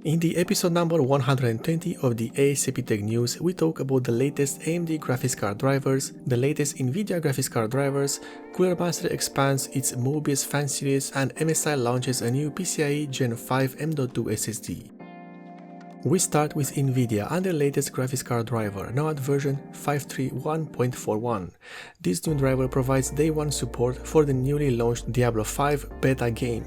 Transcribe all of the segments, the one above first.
In the episode number 120 of the A.S.A.P Tech News, we talk about the latest AMD graphics card drivers, the latest NVIDIA graphics card drivers, Cooler Master expands its Mobius fan series, and MSI launches a new PCIe Gen 5 M.2 SSD. We start with NVIDIA and their latest graphics card driver, now at version 531.41. This new driver provides day one support for the newly launched Diablo 5 beta game.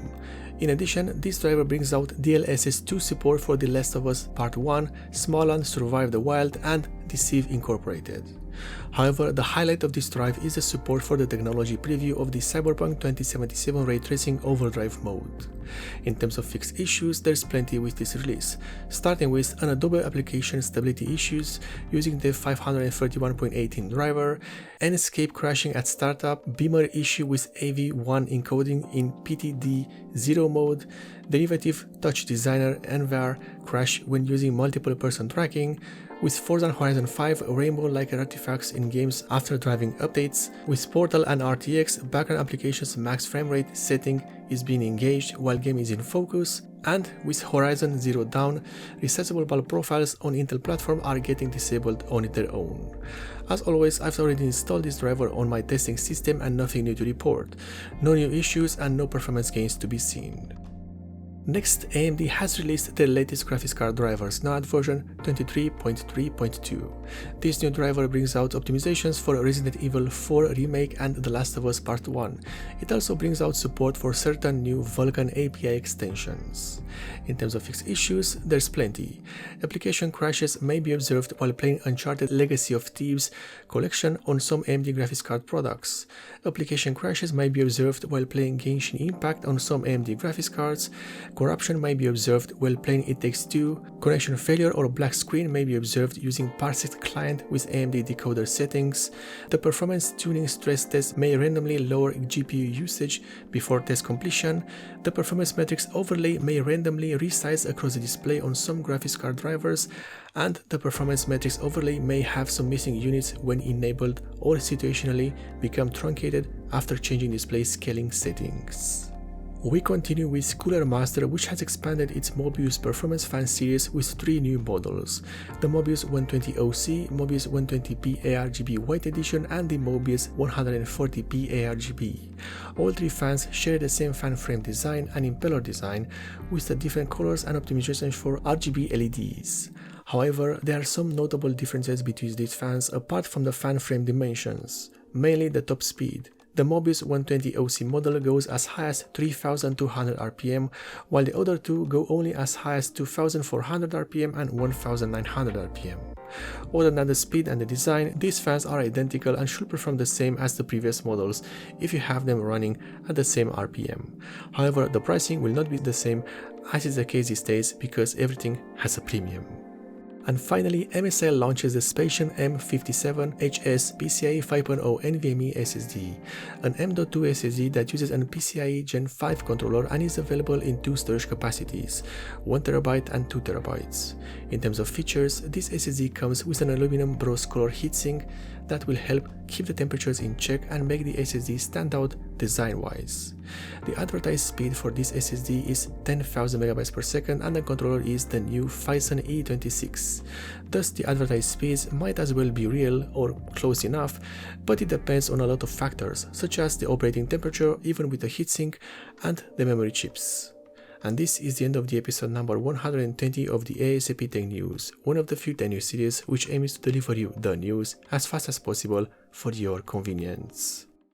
In addition, this driver brings out DLSS 2 support for The Last of Us Part 1, Smalland Survive the Wild, and Deceive Incorporated. However, the highlight of this drive is the support for the technology preview of the Cyberpunk 2077 Ray Tracing Overdrive mode. In terms of fixed issues, there's plenty with this release, starting with an Adobe application stability issues using the 531.18 driver, A.S.A.P crashing at startup, Beamer issue with AV1 encoding in PTD0 mode, derivative touch designer NVAR crash when using multiple person tracking, with Forza Horizon 5 rainbow-like artifacts in games after driving updates, with Portal and RTX background applications max frame rate setting is being engaged while game is in focus, and with Horizon Zero Dawn, resizable bulb profiles on Intel platform are getting disabled on their own. As always, I've already installed this driver on my testing system and nothing new to report, no new issues and no performance gains to be seen. Next, AMD has released their latest graphics card drivers, now at version 23.3.2. This new driver brings out optimizations for Resident Evil 4 Remake and The Last of Us Part 1. It also brings out support for certain new Vulkan API extensions. In terms of fixed issues, there's plenty. Application crashes may be observed while playing Uncharted Legacy of Thieves collection on some AMD graphics card products. Application crashes may be observed while playing Genshin Impact on some AMD graphics cards. Corruption may be observed while playing It Takes Two. Connection failure or black screen may be observed using Parsec client with AMD decoder settings. The performance tuning stress test may randomly lower GPU usage before test completion. The performance metrics overlay may randomly resize across the display on some graphics card drivers, and the performance metrics overlay may have some missing units when enabled or situationally become truncated after changing display scaling settings. We continue with Cooler Master, which has expanded its Mobius performance fan series with 3 new models: the Mobius 120OC, Mobius 120p ARGB White Edition, and the Mobius 140p ARGB. All 3 fans share the same fan frame design and impeller design, with the different colors and optimizations for RGB LEDs. However, there are some notable differences between these fans apart from the fan frame dimensions, mainly the top speed. The Mobius 120OC model goes as high as 3200 RPM, while the other 2 go only as high as 2400 RPM and 1900 RPM. Other than the speed and the design, these fans are identical and should perform the same as the previous models if you have them running at the same RPM. However, the pricing will not be the same as is the case these days because everything has a premium. And finally, MSI launches the SPATIUM M570 HS PCIe 5.0 NVMe SSD, an M.2 SSD that uses an PCIe Gen 5 controller and is available in 2 storage capacities, 1TB and 2TB. In terms of features, this SSD comes with an aluminum bronze color heatsink that will help keep the temperatures in check and make the SSD stand out design-wise. The advertised speed for this SSD is 10,000 MB per second and the controller is the new Phison E26. Thus, the advertised speeds might as well be real or close enough, but it depends on a lot of factors, such as the operating temperature, even with the heatsink, and the memory chips. And this is the end of the episode number 120 of the A.S.A.P Tech News, one of the few Tech News series which aims to deliver you the news as fast as possible for your convenience.